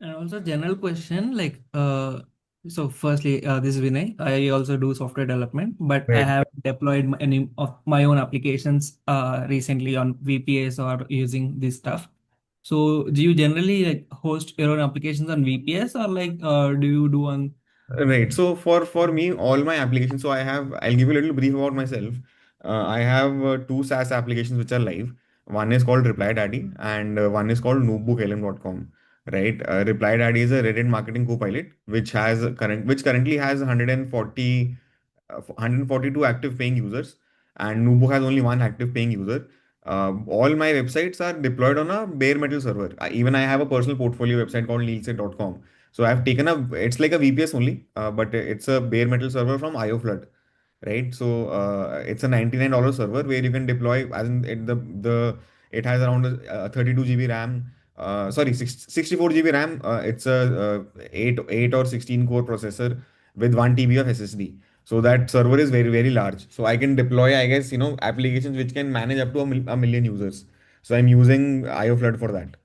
And also general question like so firstly this is Vinay. I also do software development, but I Right. have deployed any of my own applications recently on VPS or using this stuff. So do you generally like host your own applications on VPS or like do you do on Right. So for me, all my applications. So I'll give you a little brief about myself. I have two SaaS applications which are live. One is called Reply Daddy, and one is called notebooklm.com. Right. Reply Daddy is a Reddit marketing co-pilot which currently has 142 active paying users, and Nubo has only one active paying user. All my websites are deployed on a bare metal server. Even I have a personal portfolio website called neilset.com. So I've taken it's like a VPS only, but it's a bare metal server from IOFlood, right? So it's a $99 server where you can deploy, as in it has around 32 GB RAM. Sorry, 64 GB RAM. It's a 8 or 16 core processor with 1 TB of SSD. So that server is very, very large. So I can deploy, I guess, applications which can manage up to a million users. So I'm using IOFlood for that.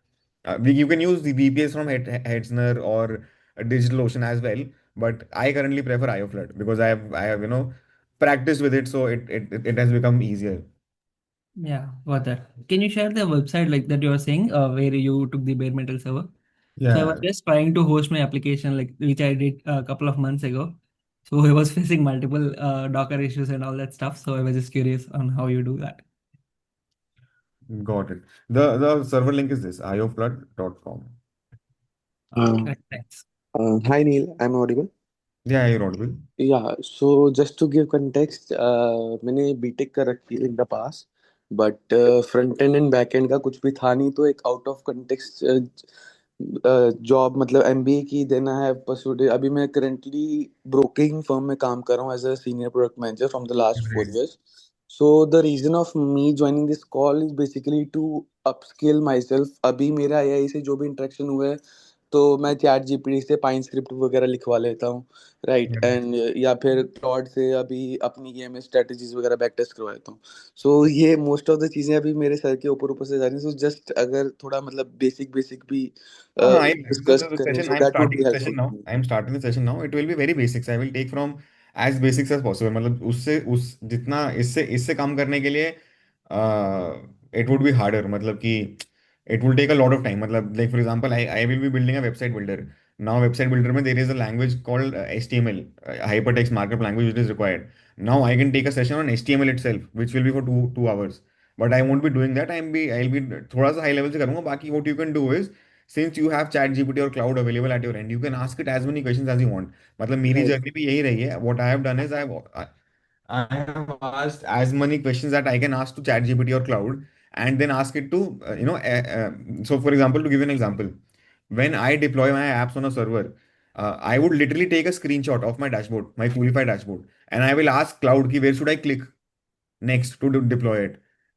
You can use the VPS from Hetzner or DigitalOcean as well, but I currently prefer IOFlood because I have practiced with it, so it has become easier. yeah, got that. Can you share the website like that you were saying where you took the bare metal server? So I was Yeah, just trying to host my application, like which I did a couple of months ago. So I was facing multiple Docker issues and all that stuff. So I was just curious on how you do that. got it. The server link is this ioflood.com. Right, thanks. Hi Neil, I'm audible. Yeah, you're audible. Yeah, so just to give context, मैंने BTech कर रखी है in the pass, but front end and back and का कुछ भी था नहीं, तो एक आउट ऑफ कंटेक्स्ट जॉब मतलब एमबीए की, देन आई हैव परस्यूड। अभी मैं करंटली ब्रोकिंग फर्म में काम कर रहा हूँ as a senior product manager from the last four Right. Years. So the reason of me joining this call is basically to upskill myself. अभी मेरा AI से जो भी इंटरेक्शन हुआ है, तो मैं चैट जीपीटी से पाइन स्क्रिप्ट वगैरह लिखवा लेता हूँ, राइट, Right. एंड या फिर क्लॉड से अभी अपनी गेम में स्ट्रेटजीज वगैरह बैक टेस्ट करवा लेता हूँ। सो ये मोस्ट ऑफ द चीजें अभी मेरे सर के ऊपर ऊपर से जा रही हैं। सो जस्ट अगर थोड़ा मतलब बेसिक बेसिक भी The, डिस्कस the करें, session so I'm that would starting be the session helpful. now. I'm starting the session now. It will be very basics. I will take from as basics as possible. मतलब उससे उस जितना इससे इससे कम करने के लिए it would be harder. मतलब कि it will take a lot of time. मतलब like for example, I will be building a website builder. Now website builder में there is a language called HTML, hypertext markup language, which is required. Now I can take a session on HTML itself, which will be for two hours. But I won't be doing that. I'll be थोड़ा सा high level से करूँगा. बाकी what you can do is, since you have chat gpt or cloud available at your end, you can ask it as many questions as you want. मतलब मेरी right, journey भी यही रही है. What I have done is I have asked as many questions that I can ask to ChatGPT or Cloud, and then ask it to, so for example, to give you an example, when I deploy my apps on a server, I would literally take a screenshot of my dashboard, my Coolify dashboard, and I will ask Cloud ki where should I click next to deploy it,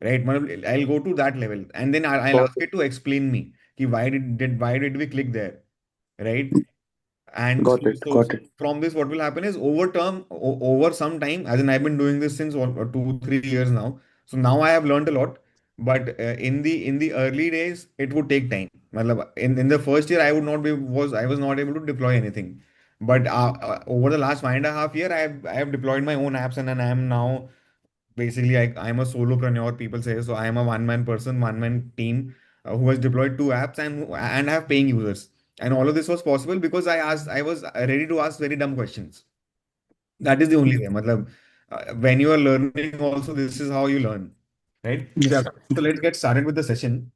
right? मतलब I'll go to that level, and then I'll got ask it to explain me कि why did we click there, right? And so, got so it. from this, what will happen is over some time, as in I've been doing this since 2 3 years now. So now I have learned a lot. But in the early days, it would take time. मतलब in the first year, I was not able to deploy anything. But over the last 1.5 year, I have deployed my own apps, and then I am now basically I'm a solopreneur. People say so. I am a one-man person, one-man team who has deployed two apps and have paying users. And all of this was possible because I was ready to ask very dumb questions. That is the only way. Matlab, when you are learning, also this is how you learn, right? So, yeah, so let's get started with the session.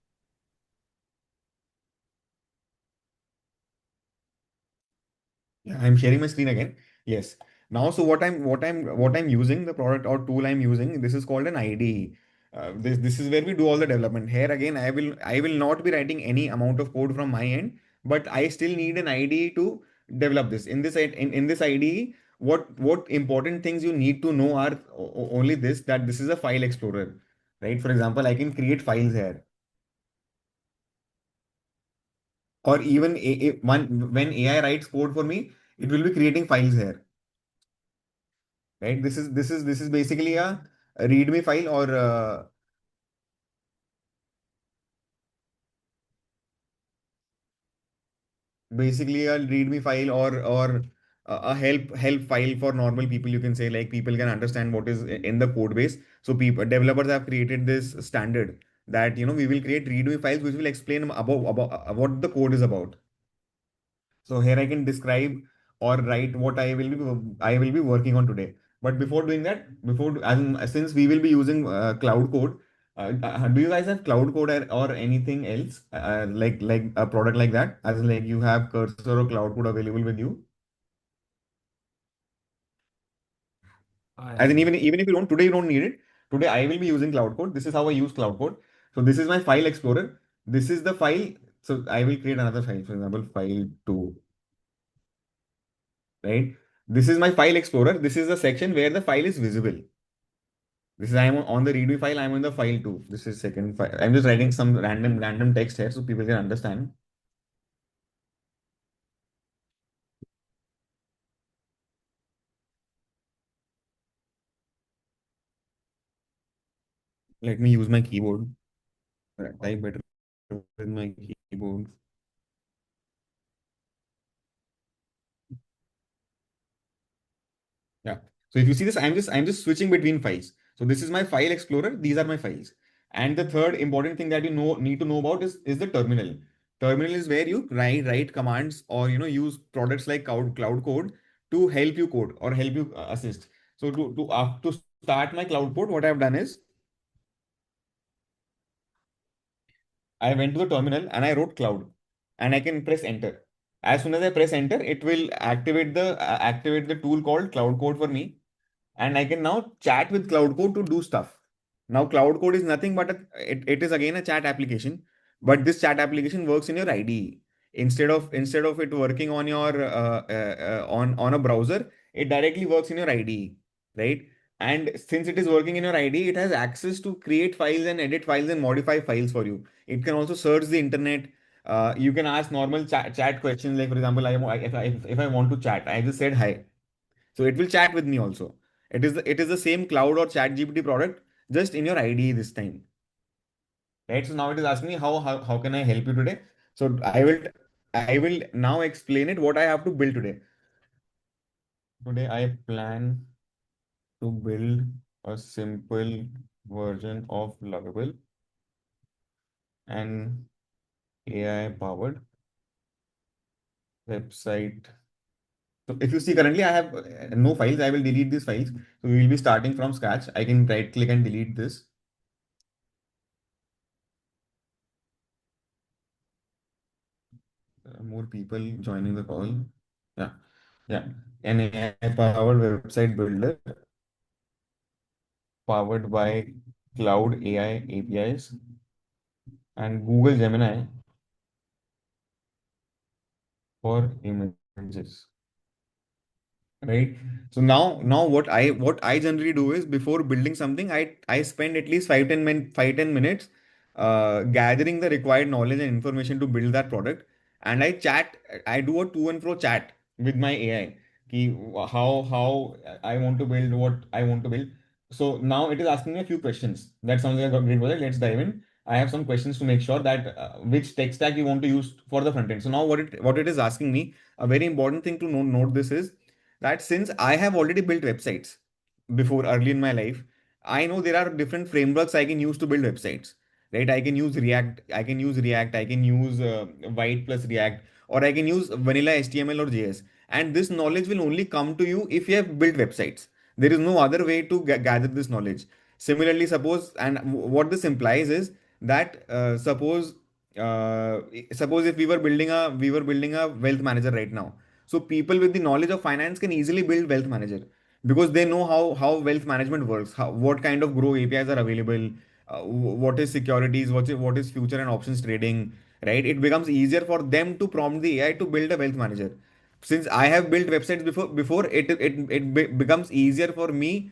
Yeah, I'm sharing my screen again. Yes. Now, so what I'm using, the product or tool I'm using, this is called an IDE. This is where we do all the development. Here again, I will not be writing any amount of code from my end, but I still need an IDE to develop this. In this IDE, what important things you need to know are only this, that this is a file explorer, right? For example, I can create files here, or even when AI writes code for me, it will be creating files here, right? This is basically a readme file, or basically a README file or a help file for normal people. You can say, like, people can understand what is in the code base. So people developers have created this standard that, we will create README files which will explain about what the code is about. So here I can describe or write what I will be working on today. But before doing that, since we will be using Cloud Code, do you guys have Cloud Code or anything else, like a product like that? As in, like, you have Cursor or Cloud Code available with you? As in, even if you don't today, you don't need it. Today I will be using Cloud Code. This is how I use Cloud Code. So this is my file explorer. This is the file. So I will create another file, for example, file 2, right? This is my file explorer. This is the section where the file is visible. This is, I am on the readme file. I am on the file 2. This is second file. I'm just writing some random text here so people can understand. Let me use my keyboard. Type better with my keyboard. Yeah. So if you see this, I'm just switching between files. So this is my file explorer. These are my files. And the third important thing that you need to know about is the terminal. Terminal is where you write commands, or use products like cloud code to help you code or help you assist. So to start my cloud code, what I've done is I went to the terminal and I wrote cloud, and I can press enter. As soon as I press enter, it will activate the tool called cloud code for me, and I can now chat with Cloud Code to do stuff. Now, Cloud Code is nothing but it is again a chat application, but this chat application works in your IDE. Instead of it working on your on a browser, it directly works in your IDE, right? And since it is working in your IDE, it has access to create files and edit files and modify files for you. It can also search the internet. You can ask normal chat questions, like, for example, if I want to chat, I just said hi, so it will chat with me also. It is the same cloud or chat GPT product, just in your IDE this time. Right. So now it is asking me how can I help you today? So I will now explain it what I have to build today. Today I plan to build a simple version of Lovable, an AI powered website. So if you see, currently I have no files. I will delete these files. So we will be starting from scratch. I can right click and delete this. More people joining the call. Yeah, yeah. An AI-powered website builder powered by Cloud AI APIs and Google Gemini for images. Right. So now what I generally do is, before building something, I spend at least 5-10 minutes gathering the required knowledge and information to build that product. And I do a to and fro chat with my AI, ki how I want to build, what I want to build. So now it is asking me a few questions. That sounds like a great project. Let's dive in. I have some questions to make sure that which tech stack you want to use for the front end. So now what it is asking me, a very important thing to note this is that, since I have already built websites before early in my life, I know there are different frameworks I can use to build websites. Right? I can use White plus React, or I can use vanilla HTML or JS. And this knowledge will only come to you if you have built websites. There is no other way to gather this knowledge. Similarly, what this implies is that, suppose if we were building a wealth manager right now. So people with the knowledge of finance can easily build wealth manager, because they know how wealth management works, what kind of grow APIs are available, what is securities, what is future and options trading, right? It becomes easier for them to prompt the AI to build a wealth manager. Since I have built websites before, becomes easier for me.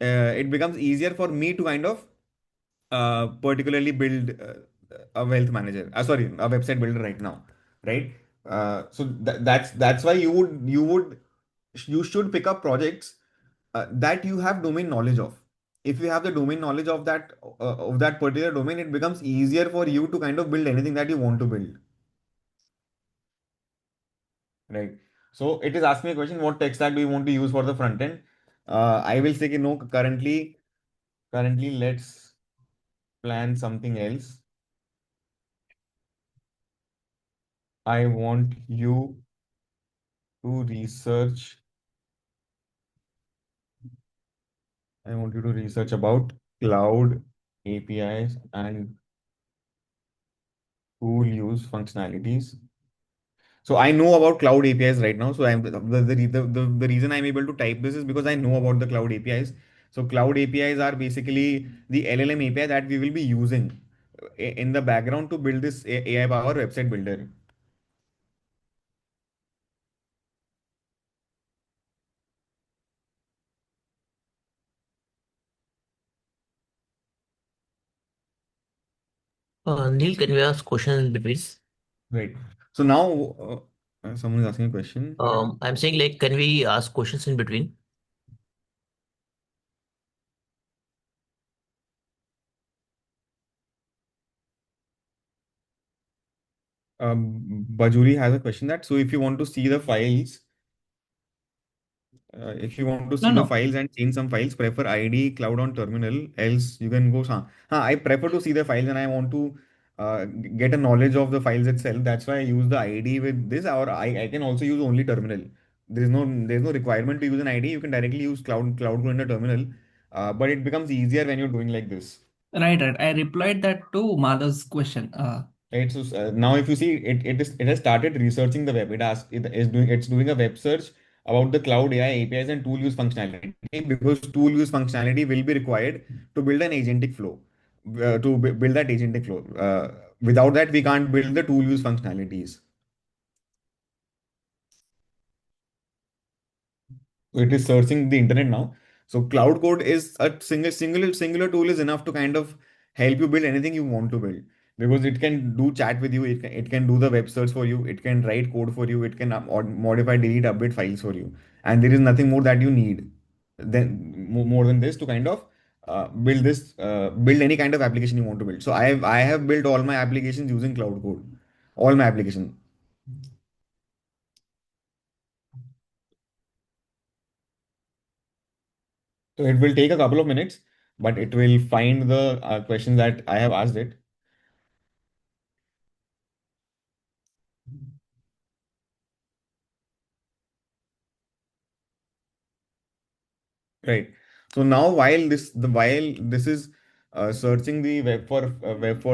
It becomes easier for me to kind of particularly build a wealth manager. Sorry, a website builder right now, right? So that's why you should pick up projects that you have domain knowledge of. If you have the domain knowledge of that particular domain, it becomes easier for you to kind of build anything that you want to build. right? So it is asking me a question, what tech stack do you want to use for the front end? I will say, no, currently let's plan something else. I want you to research, I want you to research about cloud APIs and tool use functionalities. So I know about cloud APIs right now. So the reason I'm able to type this is because I know about the cloud APIs. So cloud APIs are basically the LLM API that we will be using in the background to build this AI power website builder. Neil, can we ask questions in between? Right. So now someone is asking a question. I'm saying like, can we ask questions in between? Bajuri has a question that, so if you want to see the files, if you want to No, see the no. files and change some files, prefer ID cloud on terminal. Else you can go. I prefer to see the files and I want to get a knowledge of the files itself. That's why I use the ID with this, or I can also use only terminal. There's no requirement to use an ID. You can directly use cloud in the terminal, but it becomes easier when you're doing like this. Right, right. I replied that to Madhav's question. Right. So now if you see it has started researching the web. It's doing a web search about the cloud AI APIs and tool use functionality, because tool use functionality will be required to build an agentic flow, build that agentic flow. Without that, we can't build the tool use functionalities. So it is searching the internet now. So cloud code is a singular tool is enough to kind of help you build anything you want to build, because it can do chat with you, it can do the web search for you, it can write code for you, it can modify, delete, update files for you, and there is nothing more that you need more than this to kind of build any kind of application you want to build. So I have built all my applications using cloud code, all my applications. So it will take a couple of minutes, but it will find the questions that I have asked it. Right. So now while this is searching the web for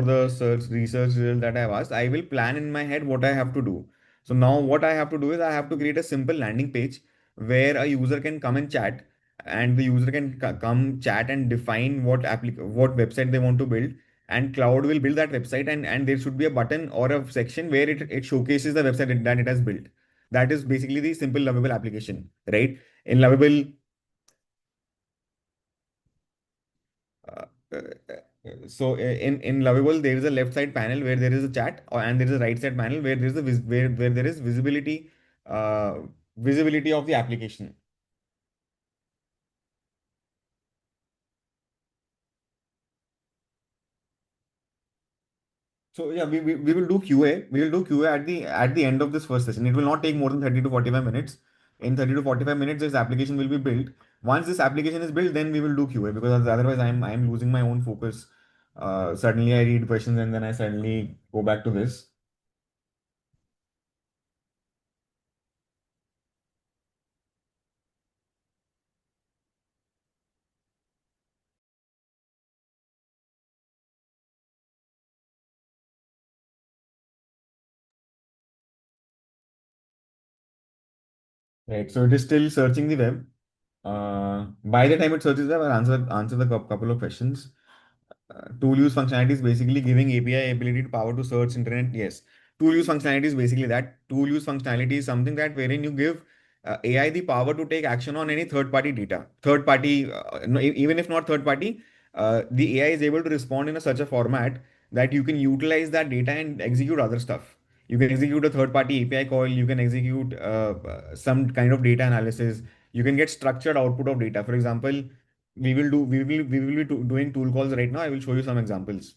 the search research result that I have asked, I will plan in my head what I have to do. So now what I have to do is I have to create a simple landing page where a user can come and chat, and the user can come chat and define what website they want to build, and cloud will build that website, and there should be a button or a section where it showcases the website that it has built. That is basically the simple lovable application, right? In lovable Uh, uh, in Lovable, there is a left side panel where there is a chat, and there is a right side panel where there is where there is uh, visibility of the application. So yeah, we will do QA. We will do QA at the end of this first session. It will not take more than 30 to 45 minutes. In 30 to 45 minutes, this application will be built. Once this application is built, then we will do QA, because otherwise I'm losing my own focus. Suddenly I read questions and then I suddenly go back to this. Right. So it is still searching the web. By the time it searches web, I'll answer the couple of questions. Tool use functionality is basically giving API ability to power to search internet. Yes. Tool use functionality is basically that. Tool use functionality is something that wherein you give AI the power to take action on any third party data. Third party, no, even if not third party, the AI is able to respond in such a format that you can utilize that data and execute other stuff. You can execute a third party API call. You can execute some kind of data analysis. You can get structured output of data. For example, we will be doing tool calls right now. I will show you some examples.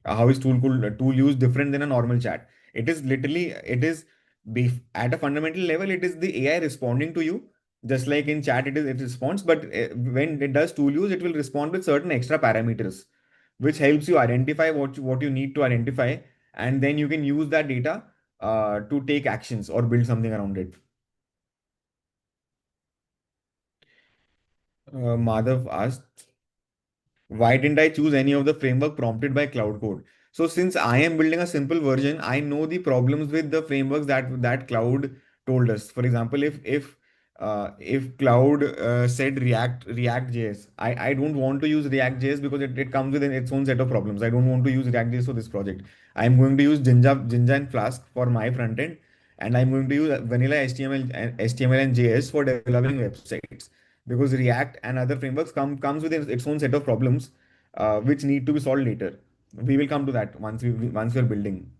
How is tool use different than a normal chat? It is literally it is At a fundamental level, it is the AI responding to you. Just like in chat, it responds, but when it does tool use, it will respond with certain extra parameters, which helps you identify what you need to identify, and then you can use that data to take actions or build something around it. Madhav asked, why didn't I choose any of the framework prompted by Cloud Code? So since I am building a simple version, I know the problems with the frameworks that Cloud told us. For example, if Cloud said React.js, I don't want to use React.js because it comes with its own set of problems. I don't want to use React.js for this project. I'm going to use Jinja and Flask for my front end, and I'm going to use vanilla HTML and JS for developing websites, because React and other frameworks comes with its own set of problems which need to be solved later. We will come to that once we're building.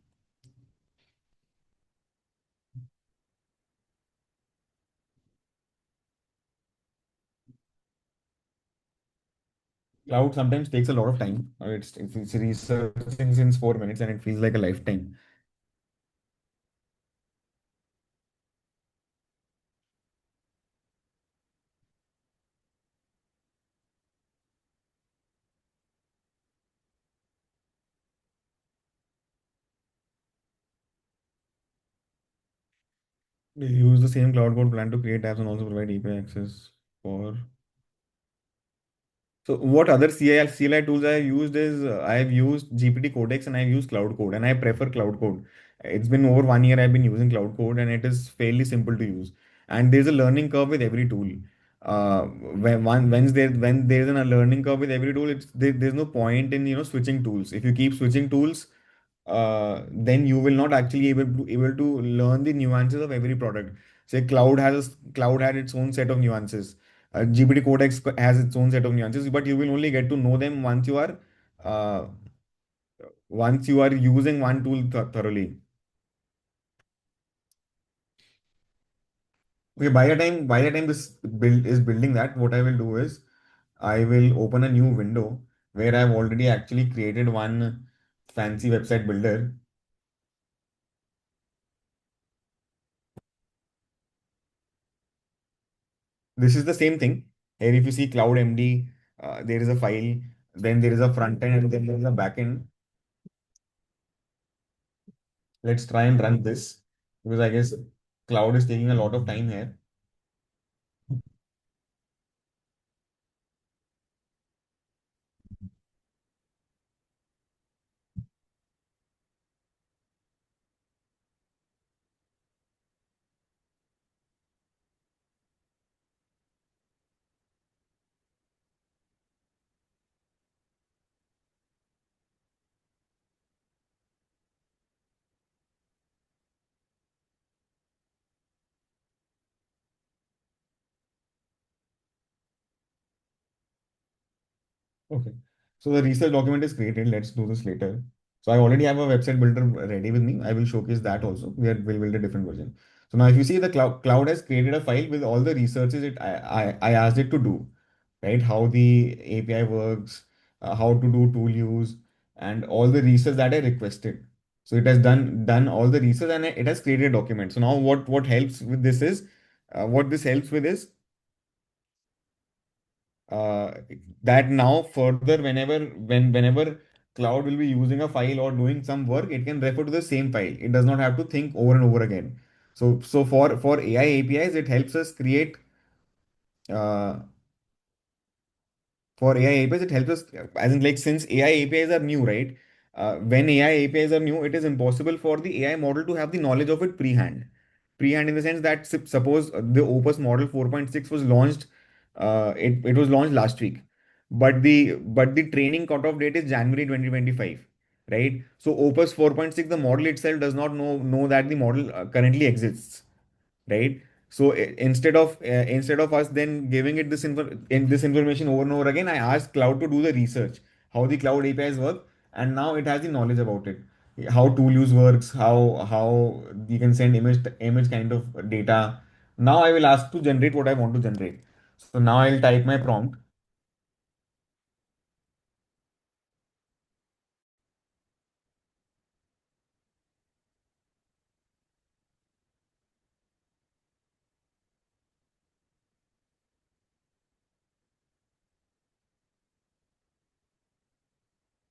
Cloud sometimes takes a lot of time. It's researching since 4 minutes and it feels like a lifetime. They use the same Cloud Code plan to create apps and also provide API access for. So what other CLI tools I have used is I have used GPT Codex and I have used Cloud Code, and I prefer Cloud Code. It's been over 1 year I've been using Cloud Code, and it is fairly simple to use. And there's a learning curve with every tool. When there's a learning curve with every tool, there's no point in switching tools. If you keep switching tools, then you will not actually able to learn the nuances of every product. Say Cloud had its own set of nuances. GPT Codex has its own set of nuances, but you will only get to know them uh, once you are using one tool thoroughly. Okay, by the time this build is building that, what I will do is I will open a new window where I've already actually created one fancy website builder. This is the same thing. Here, if you see Cloud MD, there is a file, then there is a front end, and then there is a back end. Let's try and run this because I guess Cloud is taking a lot of time here. Okay. So the research document is created. Let's do this later. So I already have a website builder ready with me. I will showcase that also. We'll build a different version. So now if you see the cloud has created a file with all the researches I asked it to do, right? How the API works, how to do tool use, and all the research that I requested. So it has done all the research and it has created a document. So now what helps with this is what this helps with is uh, that now further whenever cloud will be using a file or doing some work, it can refer to the same file. It does not have to think over and over again. So for AI APIs, it helps us create uh, for AI APIs, it helps us, as in like since AI APIs are new, right? When AI APIs are new, it is impossible for the AI model to have the knowledge of it pre-hand. Pre-hand in the sense that suppose the Opus model 4.6 was launched, it was launched last week, but the training cutoff date is January 2025, right? So Opus 4.6, the model itself does not know that the model currently exists, right? So instead of us then giving it this information over and over again, I asked cloud to do the research, how the cloud APIs work, and now it has the knowledge about it, how tool use works, how you can send image kind of data. Now I will ask to generate what I want to generate. So now I'll type my prompt.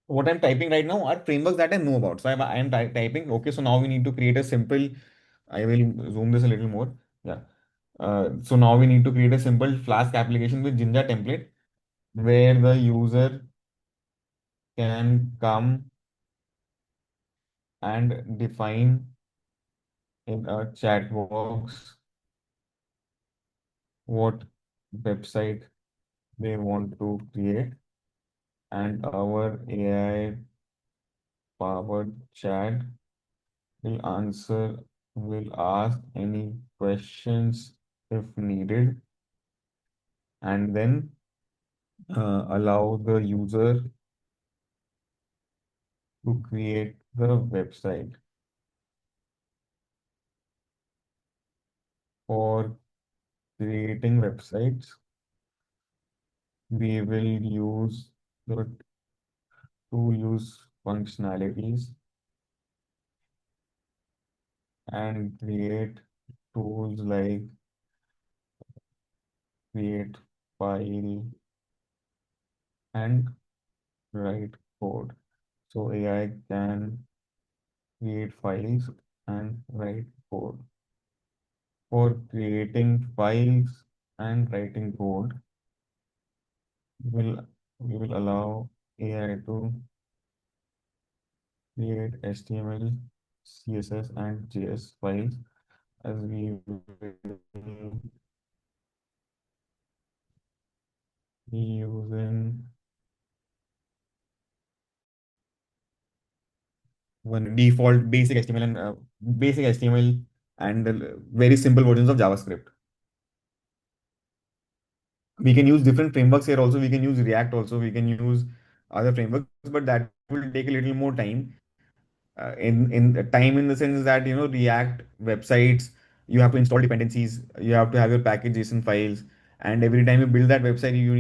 what I'm typing right now are frameworks that I know about. So I am typing, okay, so now we need to create a simple, I will zoom this a little more. Yeah. So now we need to create a simple Flask application with Jinja template where the user can come and define in a chat box what website they want to create, and our AI powered chat will answer, will ask any questions if needed, and then allow the user to create the website. For creating websites, we will use the to use functionalities and create tools like create file and write code. So AI can create files and write code. For creating files and writing code, will we will allow AI to create HTML, CSS, and JS files as we will be using one default basic HTML and very simple versions of JavaScript. We can use different frameworks here also. We can use React also. We can use other frameworks, but that will take a little more time. In time in the sense that React websites, you have to install dependencies, you have to have your package JSON files, and every time you build that website, you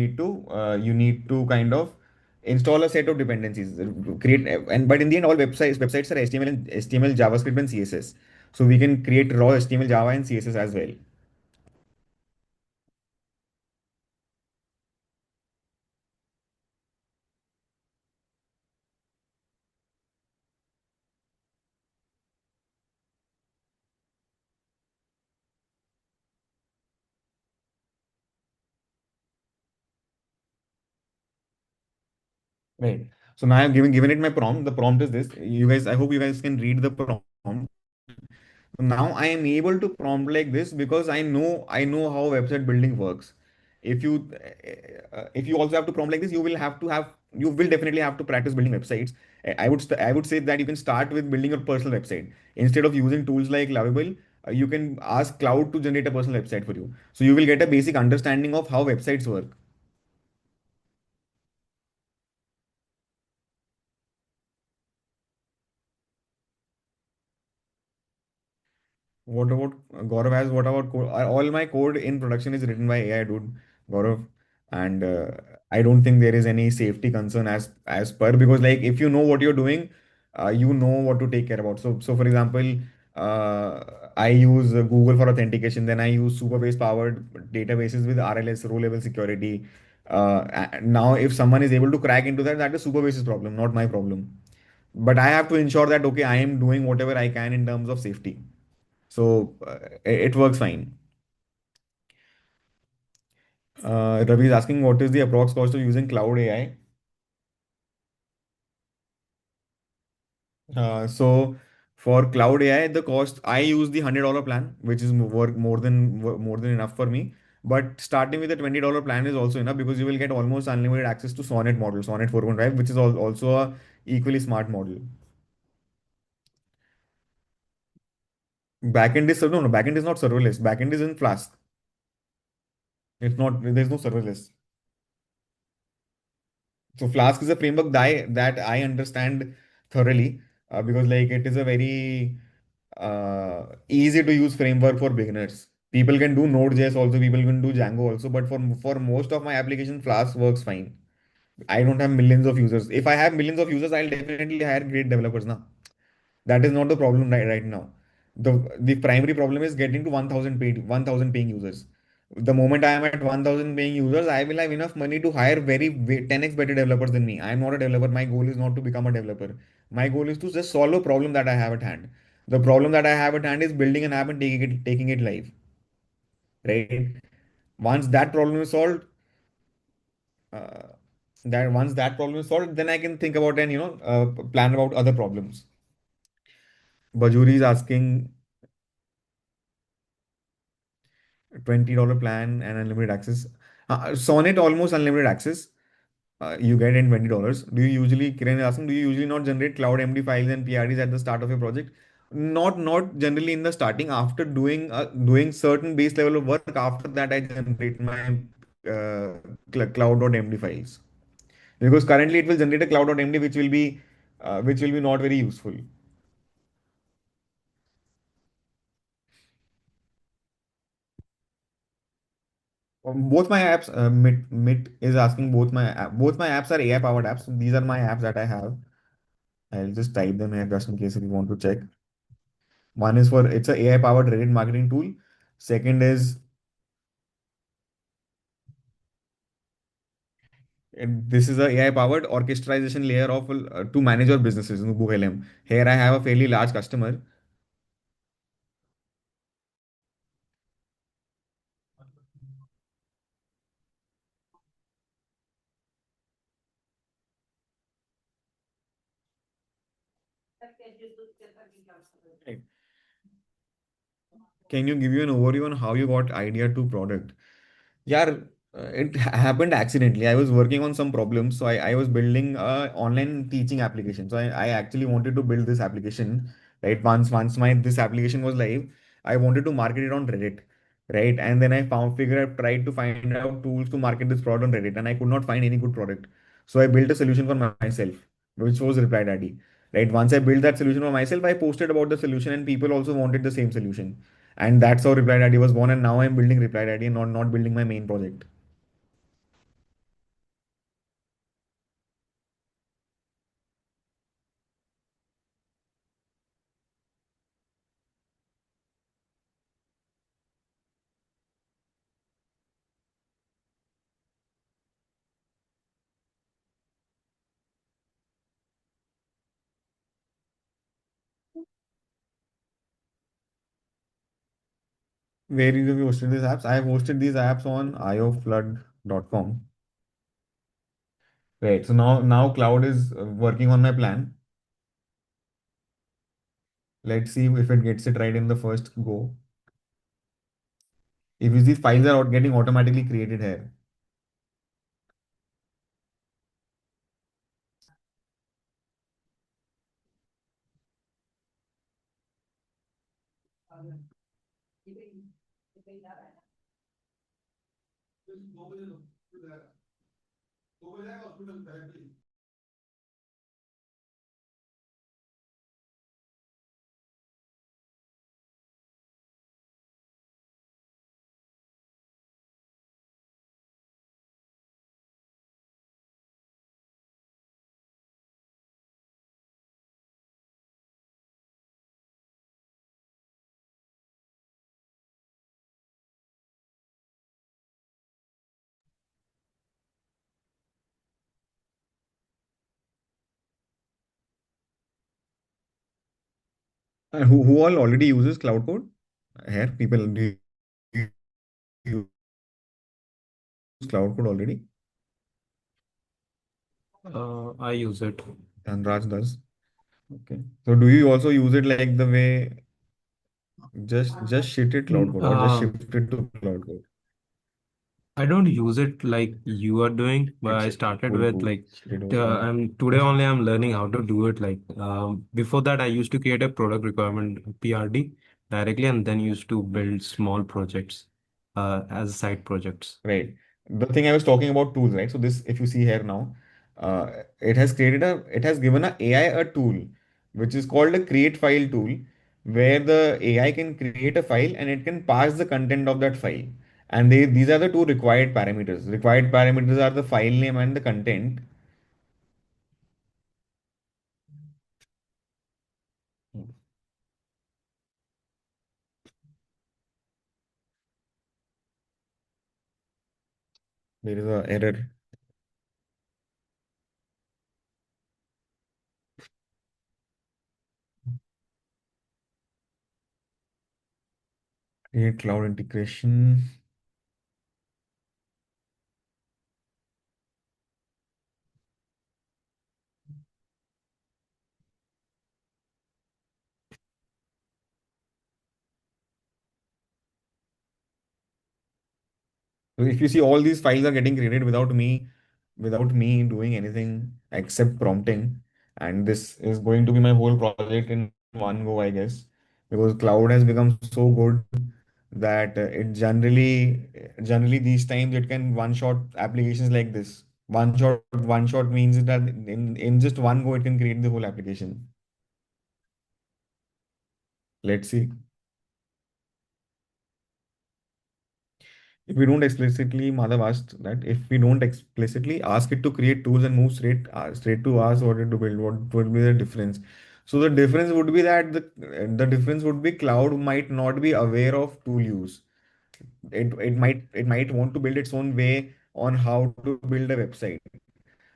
need to kind of install a set of dependencies, create and but in the end, all websites are HTML, JavaScript, and CSS. So we can create raw HTML, Java, and CSS as well. Right. So now I've given it my prompt. The prompt is this. You guys, I hope you guys can read the prompt. Now I am able to prompt like this because I know how website building works. If you also have to prompt like this, you will definitely have to practice building websites. I would say that you can start with building your personal website instead of using tools like Lovable. You can ask Cloud to generate a personal website for you, so you will get a basic understanding of how websites work. What about Gaurav has? What about code? All my code in production is written by AI, dude, Gaurav, and I don't think there is any safety concern as per, because like if you know what you're doing, you know what to take care about. So for example, uh, I use Google for authentication, then I use Superbase powered databases with RLS, row level security. Now, if someone is able to crack into that, that is Superbase's problem, not my problem. But I have to ensure that okay, I am doing whatever I can in terms of safety. So it works fine. Ravi is asking what is the approx cost of using cloud AI. So for cloud AI, the cost I use the $100 plan, which is more than enough for me. But starting with the $20 plan is also enough because you will get almost unlimited access to Sonnet model, Sonnet 4.5, which is also a equally smart model. Backend is no, no, backend is not serverless. Backend is in Flask. It's not. There's no serverless. So Flask is a framework that I understand thoroughly, because like it is a very easy to use framework for beginners. People can do Node.js also, people can do Django also, but for most of my application, Flask works fine. I don't have millions of users. If I have millions of users, I'll definitely hire great developers now. That is not the problem right now. The primary problem is getting to 1,000 paying users. The moment I am at 1000 paying users, I will have enough money to hire 10x better developers than me. I am not a developer. My goal is not to become a developer. My goal is to just solve a problem that I have at hand. The problem that I have at hand is building an app and taking it live. Right? Once that problem is solved, uh, once that problem is solved, then I can think about and plan about other problems. Bajuri is asking $20 plan and unlimited access. Sonnet almost unlimited access. You get in $20. Kiran is asking, do you usually not generate cloud MD files and PRDs at the start of your project? Not generally in the starting. After doing certain base level of work, after that I generate my cloud.md files. Because currently it will generate a cloud.md which will be not very useful. Both my apps, Mit is asking both my apps are AI powered apps. These are my apps that I have. I'll just type them here just in case if you want to check. One is for it's a AI powered Reddit marketing tool. Second is this is a AI powered orchestration layer of to manage your businesses. Nubu LM. Here I have a fairly large customer. Right. Can you give you an overview on how you got idea to product? Yeah, it happened accidentally. I was working on some problems, so I was building a online teaching application. So I actually wanted to build this application, right? Once my this application was live, I wanted to market it on Reddit, right? And then tried to find out tools to market this product on Reddit, and I could not find any good product. So I built a solution for myself, which was Reply Daddy, right? Once I built that solution for myself, I posted about the solution, and people also wanted the same solution. And that's how Reply Daddy was born. And now I'm building Reply Daddy and not building my main project. Where have you hosted these apps? I have hosted these apps on ioflood.com. Right. So now cloud is working on my plan. Let's see if it gets it right in the first go. If these files are getting automatically created here. And who all already uses Cloud Code? Here, people do you use Cloud Code already? I use it. And Raj does. Okay. So do you also use it like the way just shit it Cloud Mm, Code or just shift it to Cloud Code? I don't use it like you are doing, but I It's started cool, with cool. like Shit it over Cloud. I'm today only I'm learning how to do it. Like before that, I used to create a product requirement PRD directly, and then used to build small projects as side projects. Right. The thing I was talking about tools, right? So this, if you see here now, it has given a AI a tool, which is called a create file tool, where the AI can create a file and it can pass the content of that file. And these are the two required parameters. Required parameters are the file name and the content. There is a error. Create cloud integration. So if you see, all these files are getting created without me doing anything except prompting. And this is going to be my whole project in one go, I guess, because cloud has become so good that it generally these times it can one shot applications like this. One shot means that in just one go it can create the whole application. Let's see. If we don't explicitly, Madhav asked that if we don't explicitly ask it to create tools and move straight to us what it to build, what would be the difference? So the difference would be that the difference would be cloud might not be aware of tool use. It might want to build its own way on how to build a website.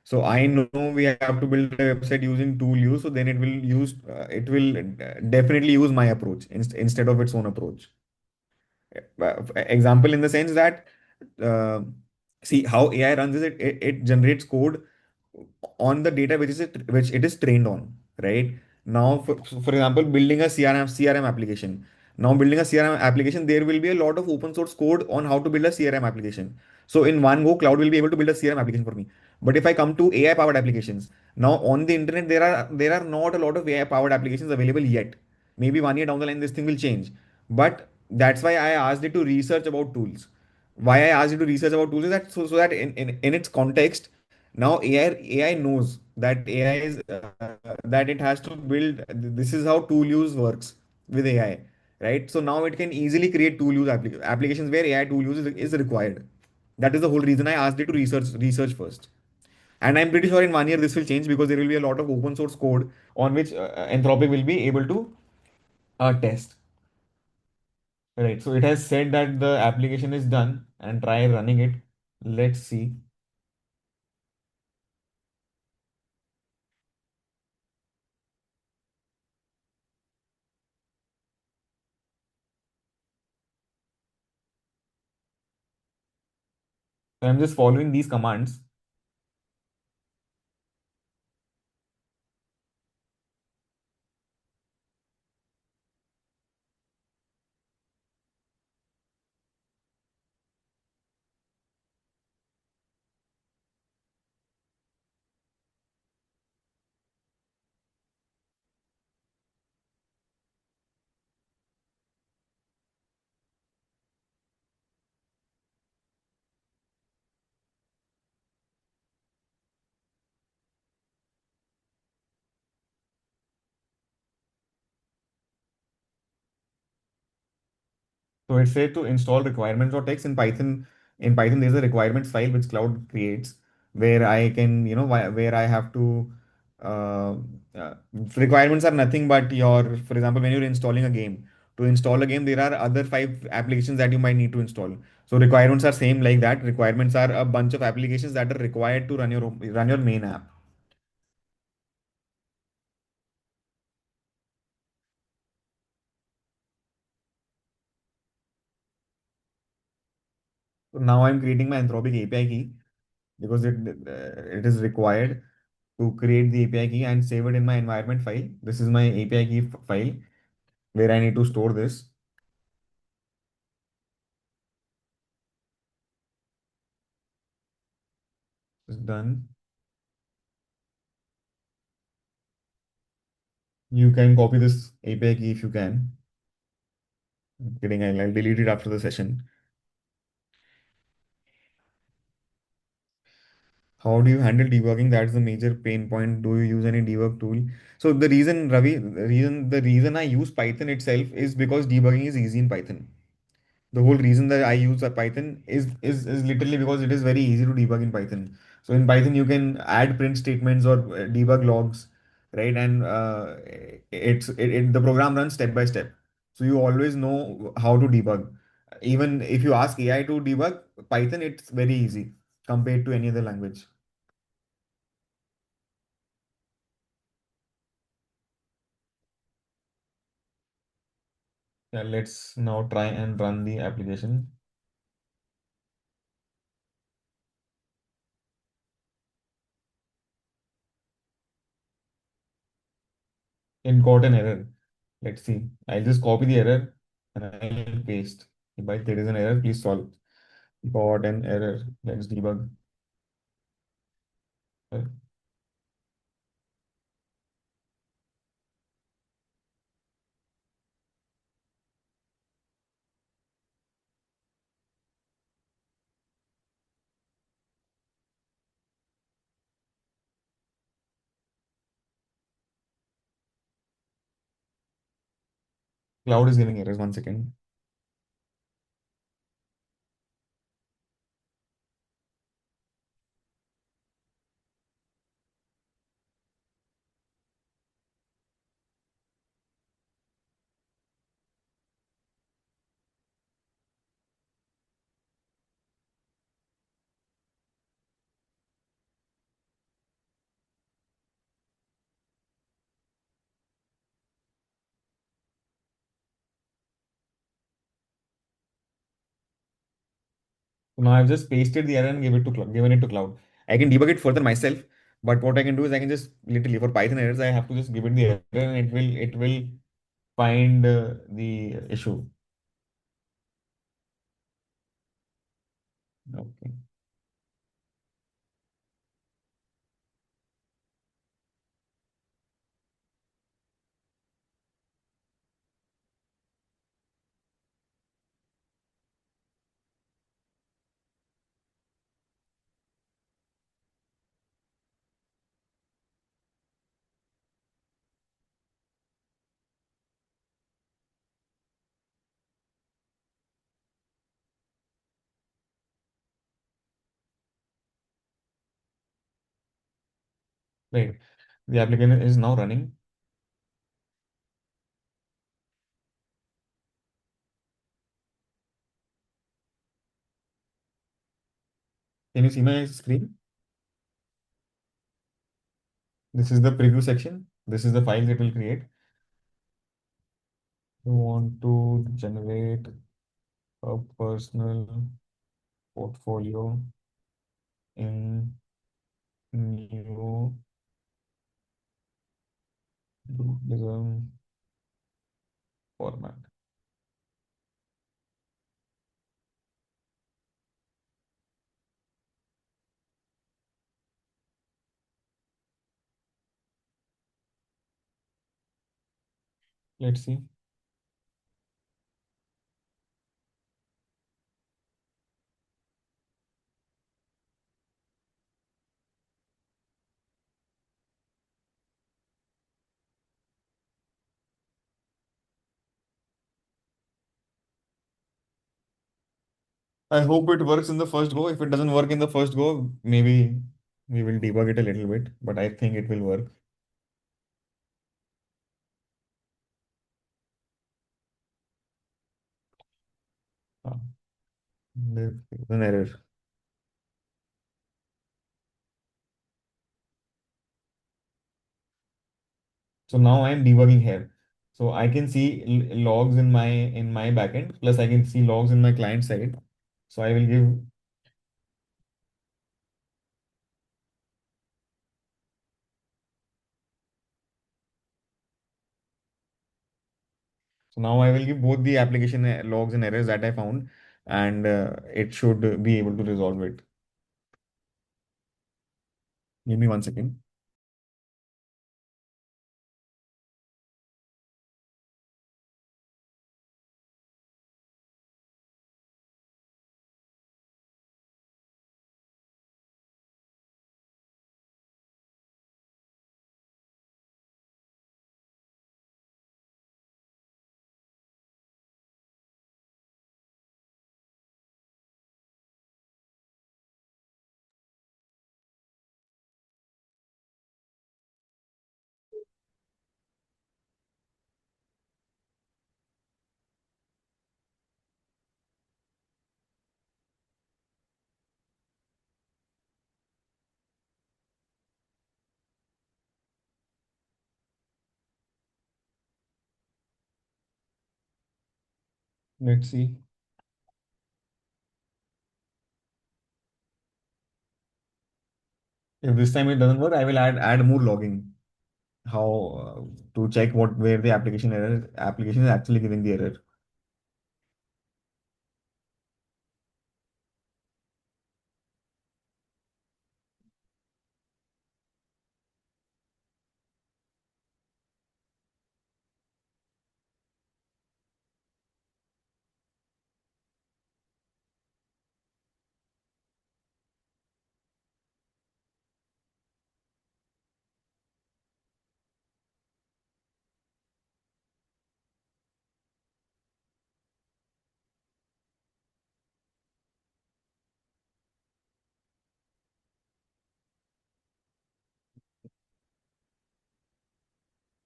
So I know we have to build a website using tool use. So then it will definitely use my approach instead of its own approach. Example in the sense that uh, see how AI runs is it generates code on the data which it is trained on, right? Now, for example, building a CRM application. Now, building a CRM application, there will be a lot of open source code on how to build a CRM application. So, in one go, cloud will be able to build a CRM application for me. But if I come to AI powered applications, now on the internet there are not a lot of AI powered applications available yet. Maybe 1 year down the line, this thing will change. But that's why I asked it to research about tools. Why I asked you to research about tools is that so that in its context, now AI knows that AI is that it has to build. This is how tool use works with AI, right? So now it can easily create tool use applications where AI tool use is required. That is the whole reason I asked it to research first. And I'm pretty sure in 1 year this will change because there will be a lot of open source code on which Anthropic will be able to test. Right. So it has said that the application is done and try running it. Let's see. So I'm just following these commands. So it said to install requirements or text in Python. In Python, there's a requirements file which Cloud creates where I can, where I have to. Uh, uh, Requirements are nothing but for example, when you're installing a game. To install a game, there are other five applications that you might need to install. So requirements are same like that. Requirements are a bunch of applications that are required to run your main app. So now I'm creating my Anthropic API key because it is required to create the API key and save it in my environment file. This is my API key file where I need to store this. It's done. You can copy this API key if you can. I'm kidding, I'll delete it after the session. How do you handle debugging? That's the major pain point. Do you use any debug tool? So the reason, Ravi, the reason I use Python itself is because debugging is easy in Python. The whole reason that I use a Python is literally because it is very easy to debug in Python. So in Python you can add print statements or debug logs, right? And the program runs step by step. So you always know how to debug. Even if you ask AI to debug Python, it's very easy. compared to any other language. Yeah, let's now try and run the application. It got an error. Let's see. I'll just copy the error and I'll paste. If there is an error, please solve. Got an error. Let's debug. Uh, Cloud is giving errors. 1 second. So now I've just pasted the error and given it to cloud. I can debug it further myself, but what I can do is I can just literally for Python errors, I have to just give it the error and it will find the issue. Okay. Right. The application is now running. Can you see my screen? This is the preview section. This is the file it will create. You want to generate a personal portfolio in new Buddhism format. Let's see. I hope it works in the first go. If it doesn't work in the first go, maybe we will debug it a little bit, but I think it will work. Ah, there is an error. So now I am debugging here. So I can see logs in my backend, plus I can see logs in my client side. So I will give so now I will give both the application logs and errors that I found, and it should be able to resolve it. Give me 1 second. Let's see. If this time it doesn't work, I will add more logging. How to check what where the application is actually giving the error.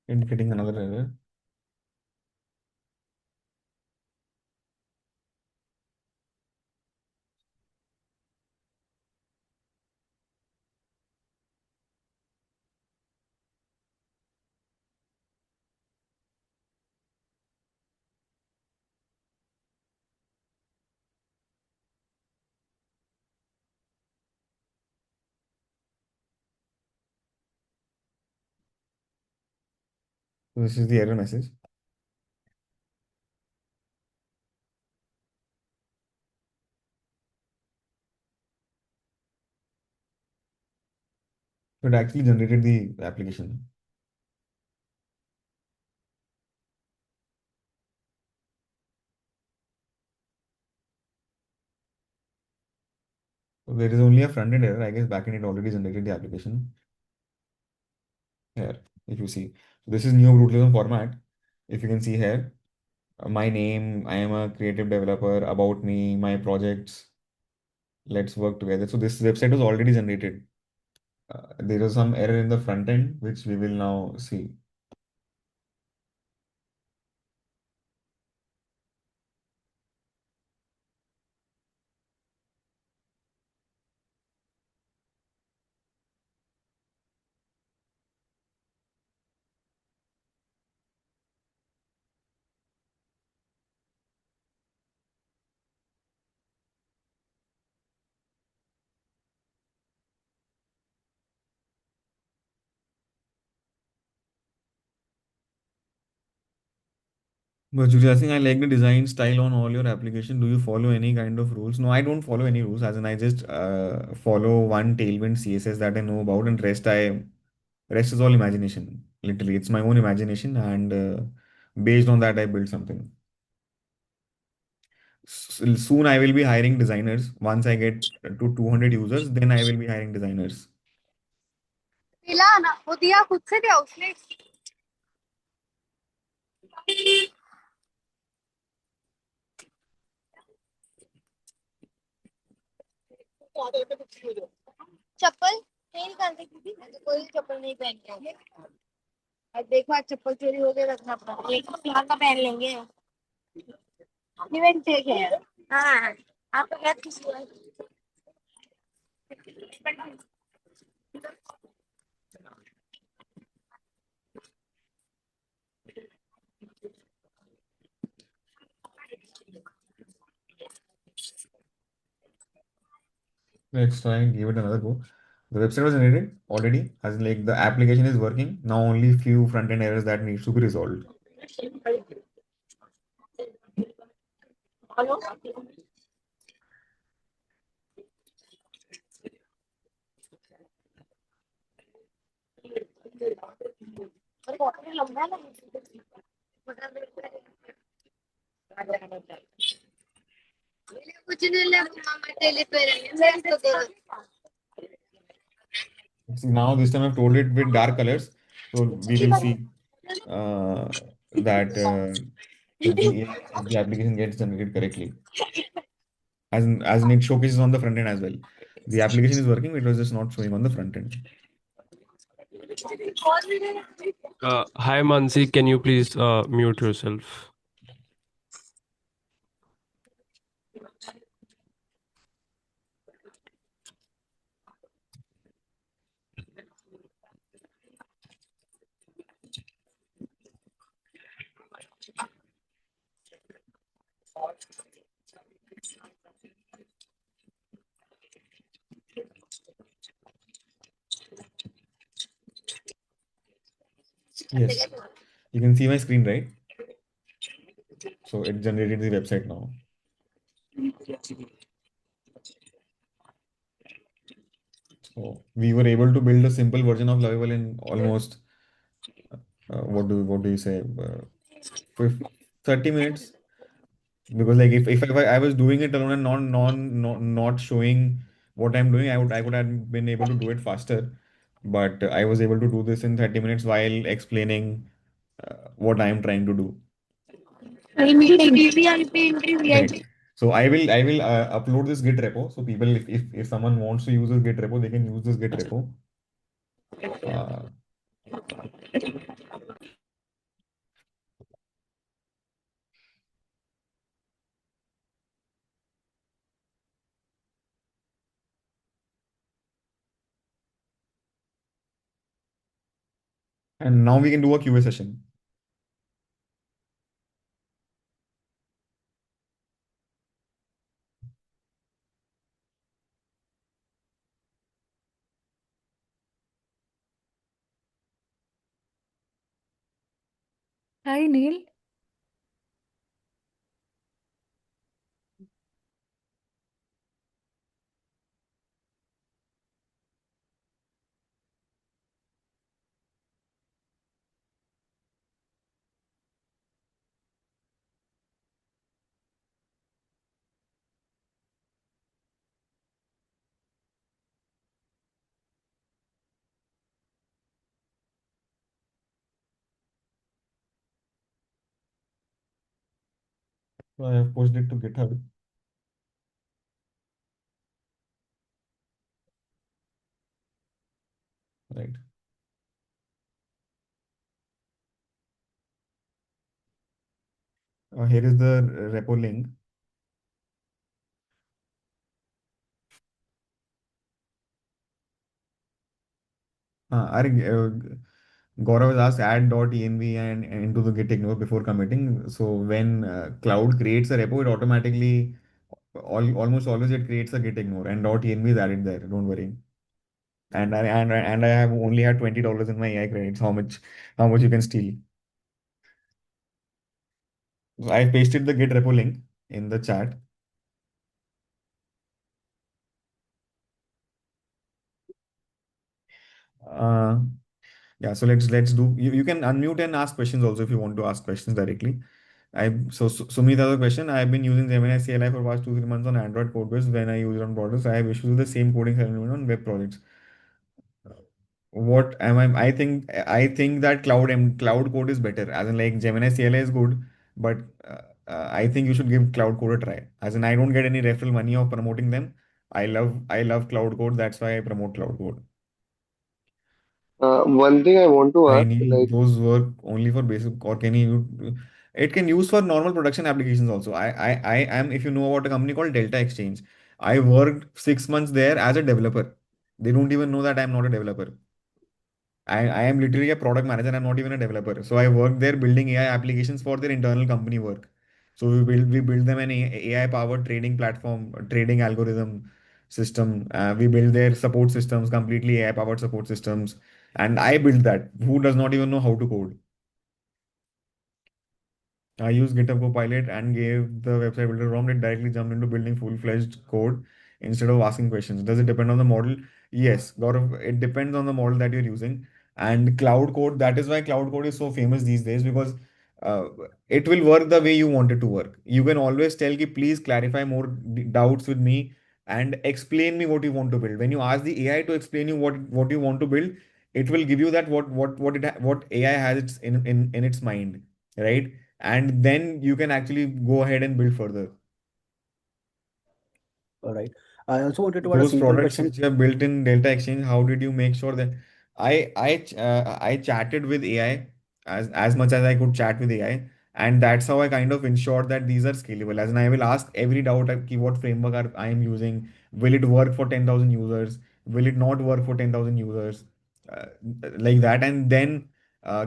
Indicating another error. So this is the error message. So it actually generated the application. So there is only a front-end error. I guess backend it already generated the application. Here, if you see. So this is new brutalism format. If you can see here, my name, I am a creative developer, about me, my projects, let's work together. So this website was already generated. There is some error in the front end, which we will now see. But Julia, I think I like the design style on all your application. Do you follow any kind of rules? No, I don't follow any rules. As in, I just follow one Tailwind CSS that I know about, and rest is all imagination. Literally, it's my own imagination, and based on that, I build something. Soon, I will be hiring designers. Once I get to 200 users, then I will be hiring designers. पिला ना वो दिया खुद से दिया उसने चप्पल नहीं निकाल रही थी कोई चप्पल नहीं पहन के अब देखो आज चप्पल चोरी हो गया रखना पड़ा एक यहाँ का पहन लेंगे इवेंट ठीक है हाँ आपका क्या किसी Let's try and give it another go. The website was generated already, as in, like, the application is working. Now only few front-end errors that needs to be resolved. Hello अरे बहुत लंबा ना कुछ नहीं ले मामा टेली पे रहेंगे तो See, now this time I've told it with dark colors, so we will see that if the application gets generated correctly, as in it showcases on the front end as well. The application is working, it was just not showing on the front end. Hi Mansi, can you please mute yourself? Yes, you can see my screen, right? So it generated the website now. So we were able to build a simple version of Lovable in almost what do you say 30 minutes, because like if I was doing it alone and not showing what I'm doing, I would have been able to do it faster, but I was able to do this in 30 minutes while explaining what I am trying to do. Right. So I will upload this Git repo. So people, if someone wants to use this Git repo, they can use this Git repo. Uh, and now we can do a QA session. Hi, Neil. So I have posted it to GitHub. Right. Here is the repo link. Gaurav has asked add.env and into the git ignore before committing. So when cloud creates a repo, it automatically almost always it creates a git ignore and .env is added there. Don't worry. And I have only had $20 in my AI credits. How much you can steal? So I pasted the git repo link in the chat. Uh, yeah. So let's do. You can unmute and ask questions also if you want to ask questions directly. Sumit has a question. I've been using Gemini CLI for past 2-3 months on Android code base. When I use it on products, I have issues with the same coding environment on web projects. What am I think that cloud code is better. As in like Gemini CLI is good, but I think you should give cloud code a try. As in I don't get any referral money of promoting them. I love cloud code. That's why I promote cloud code. One thing I want to I ask, need like, those work only for basic, or can you? It can use for normal production applications also. I am, if you know about a company called Delta Exchange, I worked 6 months there as a developer. They don't even know that I'm not a developer. I am literally a product manager. I'm not even a developer. So I work there building AI applications for their internal company work. So we build them an AI powered trading platform, trading algorithm system. We build their support systems, completely AI powered support systems, and I built that. Who does not even know how to code? I used GitHub Copilot and gave the website builder ROM. It directly jumped into building full-fledged code instead of asking questions. Does it depend on the model? Yes, Gaurav, it depends on the model that you're using. And cloud code, that is why cloud code is so famous these days, because uh, it will work the way you want it to work. You can always tell ki, please clarify more doubts with me and explain me what you want to build. When you ask the AI to explain you what you want to build, it will give you that what AI has in its mind, right? And then you can actually go ahead and build further. All right. I also wanted to add a Those simple products question. which you have built in Delta Exchange, how did you make sure that I chatted with AI as much as I could chat with AI, and that's how I kind of ensured that these are scalable. As in, I will ask every doubt, what framework I am using, will it work for 10,000 users, will it not work for 10,000 users, uh, like that, and then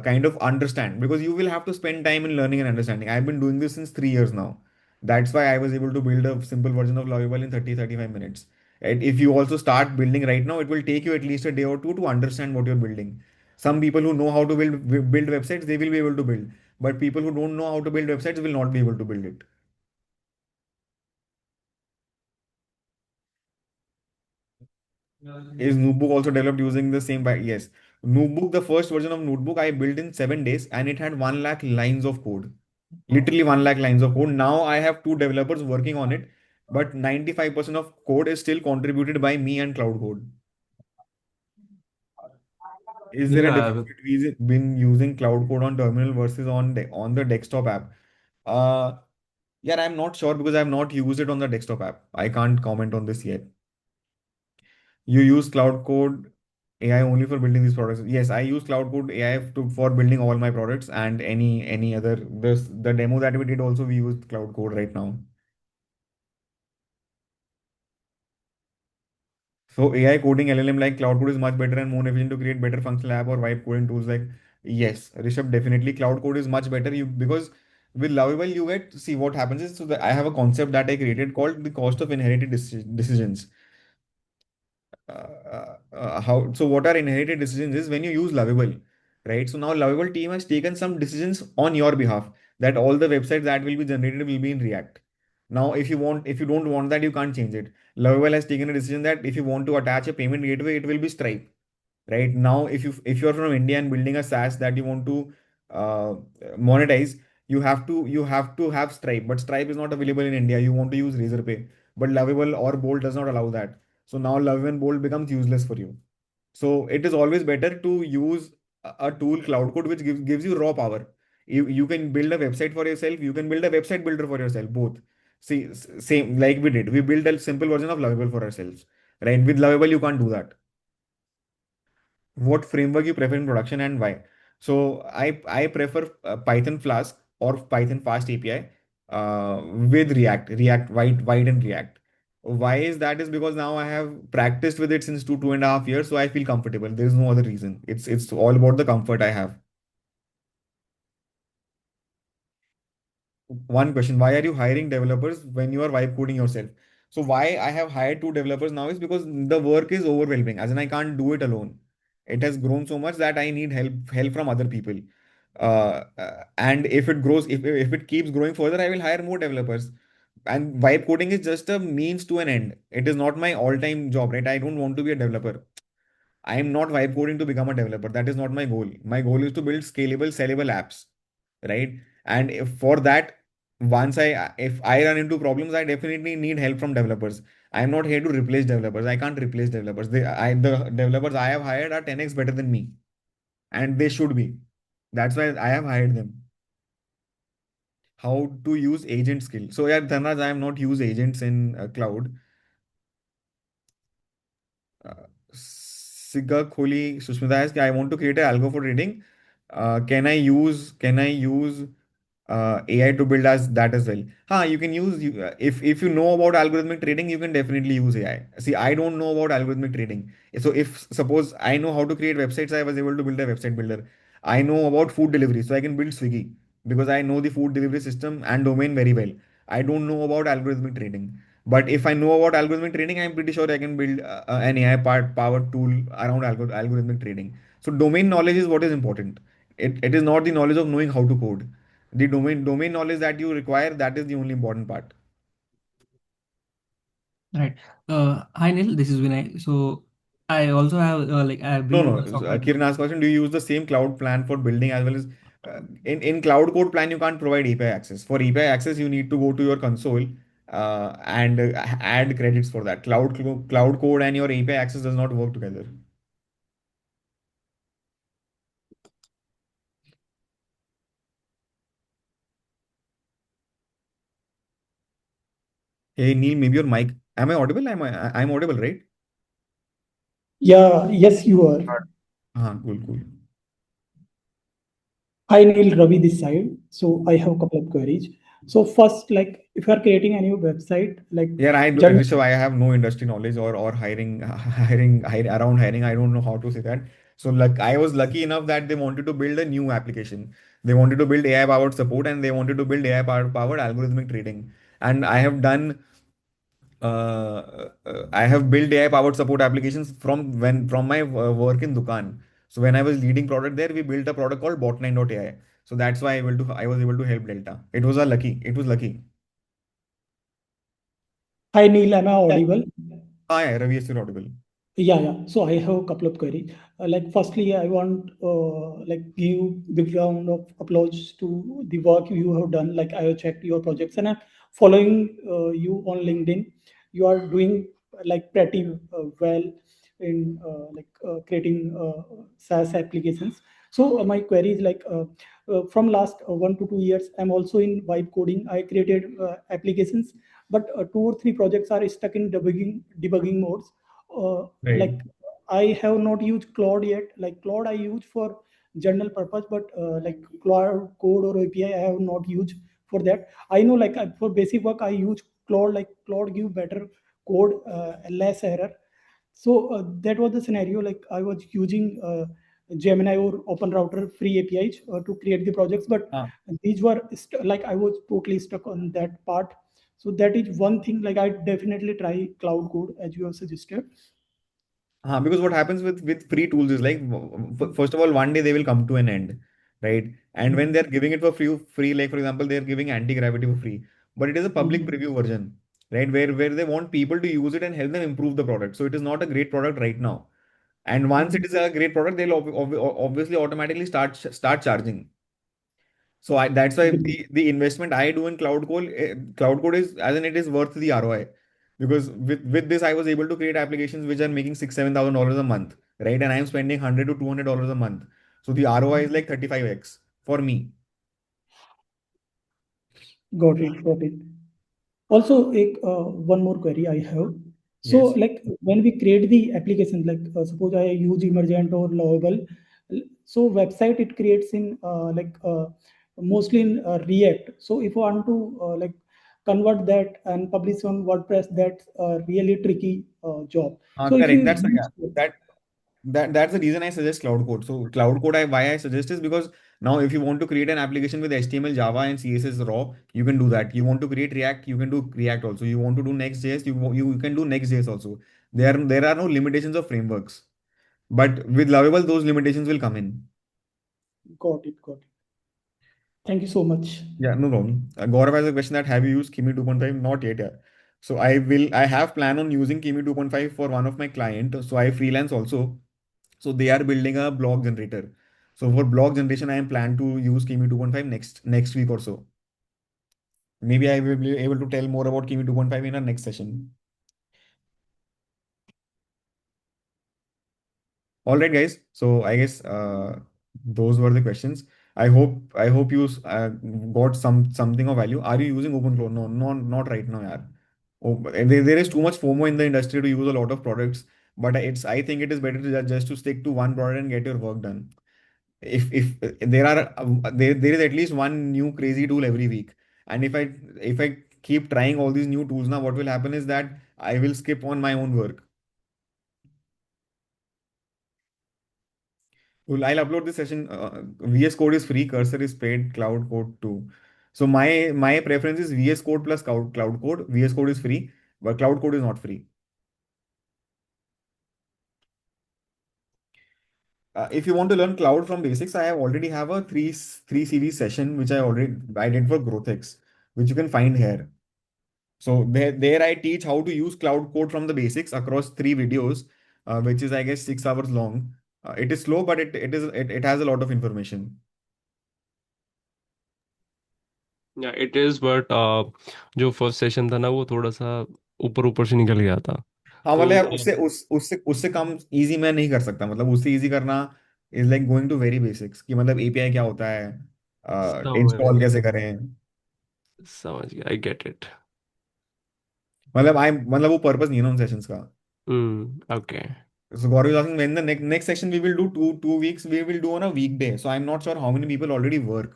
kind of understand, because you will have to spend time in learning and understanding. I've been doing this since 3 years now. That's why I was able to build a simple version of Lovable in 30-35 minutes. And if you also start building right now, it will take you at least a day or two to understand what you're building. Some people who know how to build websites, they will be able to build. But people who don't know how to build websites will not be able to build it. Is Notebook also developed using the same? Yes. Notebook, the first version of Notebook, I built in 7 days, and it had 1 lakh lines of code. Literally 1 lakh lines of code. Now I have two developers working on it, but 95% of code is still contributed by me and Cloud Code. Is there a difference Yeah, between using Cloud Code on terminal versus on the desktop app? Uh, yeah, I'm not sure because I've not used it on the desktop app. I can't comment on this yet. You use Cloud Code AI only for building these products? Yes, I use Cloud Code AI for building all my products and any other. The demo that we did also, we used Cloud Code right now. So AI coding LLM like Cloud Code is much better and more efficient to create better functional app or vibe coding tools like, yes, Rishabh, definitely Cloud Code is much better. You because with Lovable you get, see what happens is, so that I have a concept that I created called the cost of inherited decisions. How, so what are inherited decisions is when you use Lovable, right? So now Lovable team has taken some decisions on your behalf, that all the websites that will be generated will be in React. Now if you don't want that, you can't change it. Lovable has taken a decision that if you want to attach a payment gateway, it will be Stripe. Right now, if you're from India and building a SaaS that you want to uh, monetize, you have to have Stripe, but Stripe is not available in India. You want to use Razorpay, but Lovable or Bolt does not allow that. So now Lovable and Bolt becomes useless for you. So it is always better to use a tool, Cloud Code, which gives you raw power. You can build a website for yourself. You can build a website builder for yourself. Both. See, same like we did. We built a simple version of Lovable for ourselves. Right? With Lovable, you can't do that. What framework you prefer in production and why? So I prefer Python Flask or Python Fast API with React White and React. Why is that? Is because now I have practiced with it since 2.5 years, so I feel comfortable. There is no other reason. It's all about the comfort I have. One question: why are you hiring developers when you are vibe coding yourself? So why I have hired two developers now is because the work is overwhelming, as in I can't do it alone. It has grown so much that I need help from other people. And if it keeps growing further, I will hire more developers. And vibe coding is just a means to an end. It is not my all-time job, right? I don't want to be a developer. I am not vibe coding to become a developer. That is not my goal. My goal is to build scalable, sellable apps, right? And if for that, if I run into problems, I definitely need help from developers. I am not here to replace developers. I can't replace developers. The developers I have hired are 10x better than me, and they should be. That's why I have hired them. How to use agent skill? So yeah, Dhanraj, I have not used agents in cloud. Sigga Kholi Sushmita asks, I want to create an algo for trading. Can I use AI to build as that as well? You can use if you know about algorithmic trading, you can definitely use AI. See, I don't know about algorithmic trading. So if suppose I know how to create websites, I was able to build a website builder. I know about food delivery, so I can build Swiggy because I know the food delivery system and domain very well. I don't know about algorithmic trading. But if I know about algorithmic trading, I'm pretty sure I can build an AI powered tool around algorithmic trading. So domain knowledge is what is important. It is not the knowledge of knowing how to code. The domain knowledge that you require, that is the only important part. Right. Hi Neil, this is Vinay. So I also have I've No, been no. a software. Kiran asked question: do you use the same cloud plan for building as well as in cloud code plan? You can't provide API access. For API access, you need to go to your console and add credits for that. Cloud code and your API access does not work together. Hey Neil, maybe your mic. Am I audible? I'm audible, right? Yeah, yes, you are. Cool, cool. Hi, Neil, Ravi this side. So I have a couple of queries. So first, like if you are creating a new website, like Yeah, gen Rishabh, I have no industry knowledge or hiring, around hiring. I don't know how to say that. So like I was lucky enough that they wanted to build a new application. They wanted to build AI powered support and they wanted to build AI powered algorithmic trading. And I have built AI powered support applications from my work in Dukan. So when I was leading product there, we built a product called bot9.ai. So that's why I was able to help Delta. It was lucky. Hi Neil, am I audible? Ah, yeah, Ravi is still audible. Yeah. So I have a couple of queries. Like, firstly, I want like give big round of applause to the work you have done. Like, I have checked your projects and I'm following you on LinkedIn. You are doing like pretty well in creating SaaS applications. So my query is like from last 1 to 2 years, I'm also in vibe coding. I created applications, but 2 or 3 projects are stuck in debugging modes. Right. Like, I have not used Claude yet. Like, Claude I use for general purpose, but like Claude code or API I have not used for that. I know, like, for basic work I use Claude. Like, Claude give better code, less error. So that was the scenario. Like, I was using Gemini or Open Router free APIs to create the projects, but Ah. these were like I was totally stuck on that part. So that is one thing. Like, I definitely try Cloud Code as you have suggested. Because what happens with free tools is like, first of all, one day they will come to an end, right? And when they're giving it for free, like for example, they're giving anti-gravity for free, but it is a public Mhm. preview version, right? Where they want people to use it and help them improve the product. So it is not a great product right now. And once it Mhm. is a great product, they'll obviously automatically start charging. So that's why Agree. the investment I do in cloud code is, as in, it is worth the ROI, because with this I was able to create applications which are making $6,000-7,000 a month, right? And I'm spending $100 to $200 a month. So the ROI is like 35x for me. Got it. Got it. Also, one more query I have. So, Yes. like, when we create the application, like suppose I use Emergent or Lovable, so website it creates in mostly in React. So if I want to like convert that and publish on WordPress, that's a really tricky job. So if you Correct. use That that's the reason I suggest Cloud Code. So Cloud Code, why I suggest is because now if you want to create an application with HTML, Java, and CSS raw, you can do that. You want to create React, you can do React also. You want to do Next.js, you can do Next.js also. There are no limitations of frameworks. But with Lovable, those limitations will come in. got it, got it. Thank you so much. Yeah, no problem. Gaurav has a question that, have you used Kimi 2.5? Not yet, yeah. So I have plan on using Kimi 2.5 for one of my client. So I freelance also. So they are building a blog generator. So for blog generation, I am plan to use Kimi 2.5 next week or so. Maybe I will be able to tell more about Kimi 2.5 in our next session. All right, guys. So I guess those were the questions. I hope you got something of value. Are you using OpenClaw? No, not right now, yaar. Oh, there is too much FOMO in the industry to use a lot of products, but I think it is better to just to stick to one product and get your work done. If there are there is at least one new crazy tool every week, and if I keep trying all these new tools now, what will happen is that I will skip on my own work. Well, I'll upload this session. VS Code is free. Cursor is paid. Cloud Code too. So my preference is VS Code plus Cloud Code. VS Code is free, but Cloud Code is not free. If you want to learn cloud from basics, I have already have a three series session which I did for GrowthX, which you can find here. So there I teach how to use Cloud Code from the basics across 3 videos, which is, I guess, 6 hours long. It is slow, but it has a lot of information. Yeah, it is, but जो first session था ना वो थोड़ा सा ऊपर ऊपर से निकल गया था. हाँ, तो मतलब यार, उससे कम इजी मैं नहीं कर सकता. मतलब उससे इजी करना is like going to very basics, कि मतलब एपीआई क्या होता है, समझ इंस्टॉल कैसे करें. समझ गया. I get it. मतलब वो पर्पस नहीं है ना उन सेशंस का. Okay. So Gaurav is asking when the next section we will do, 2 weeks we will do on a weekday. So I'm not sure how many people already work,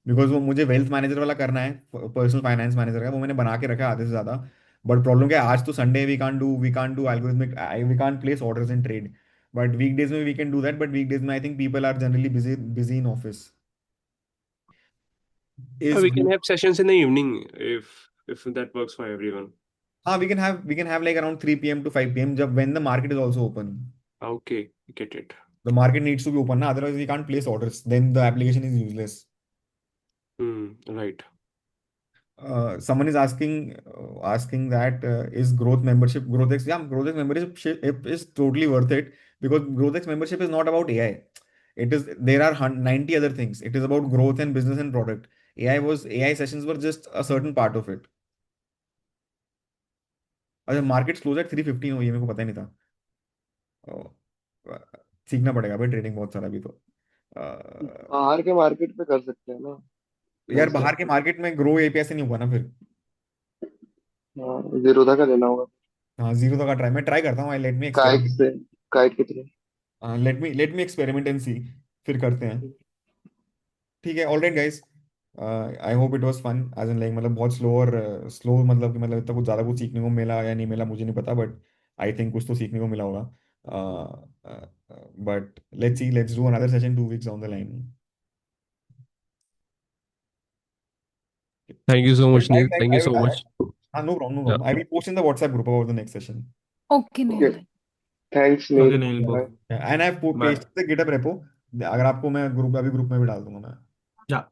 because वो मुझे wealth manager वाला करना है, personal finance manager का, वो मैंने बना के रखा है आधे से ज्यादा. बट प्रॉब्लम क्या है, आज तो Sunday, we can't do algorithmic, we can't place orders in trade. But weekdays में we can do that. But weekdays में I think people are generally busy busy in office. Is We can have sessions in the evening if that works for everyone. हाँ, we can have like around 3 p.m. to 5 p.m. जब when the market is also open. Okay, get it. The market needs to be open, na? Otherwise we can't place orders. Then the application is useless. Right. Someone is asking that is GrowthX, yeah, GrowthX membership is totally worth it, because GrowthX membership is not about AI. There are 90 other things. It is about growth and business and product. AI sessions were just a certain part of it. अच्छा, market close eight 315 हुई है, मेरे को पता ही नहीं था। अ, सीखना पड़ेगा भाई, ट्रेडिंग बहुत सारा अभी तो। बाहर के मार्केट पे कर सकते हैं ना यार वैसे। बाहर के मार्केट में ग्रो एपीआई से नहीं होगा ना फिर। हाँ, जीरोधा का लेना होगा। हाँ, जीरो तक का मैं ट्राई करता हूँ। Let me kite experiment. से, काइट के थ्रू। Let me experiment and see, फिर करते हैं। ठीक है, alright guys. I hope it was fun, as in like मतलब बहुत स्लो और स्लो, मतलब कि मतलब इतना कुछ ज़्यादा कुछ सीखने को मिला या नहीं मिला मुझे नहीं पता, बट आई थिंक कुछ तो सीखने को मिला होगा। But let's do another session 2 weeks down the line. Thank you so much, Neil. Like, Thank you so much. no problem, no Yeah. problem. I will post in the WhatsApp group about the next session. Okay, okay, Neil. Thanks Okay, Neil, Neil, bye. both. And I have Bye. pasted the GitHub repo। अगर आपको मैं group में भी डाल दूंगा मैं। Yeah.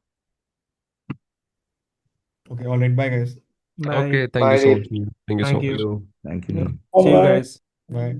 Okay, all right, bye guys। Bye. Okay, thank you bye so Neil. much, Neil. Thank you so Thank much. you. Thank you, Yeah. Neil। See you Bye. guys. Bye।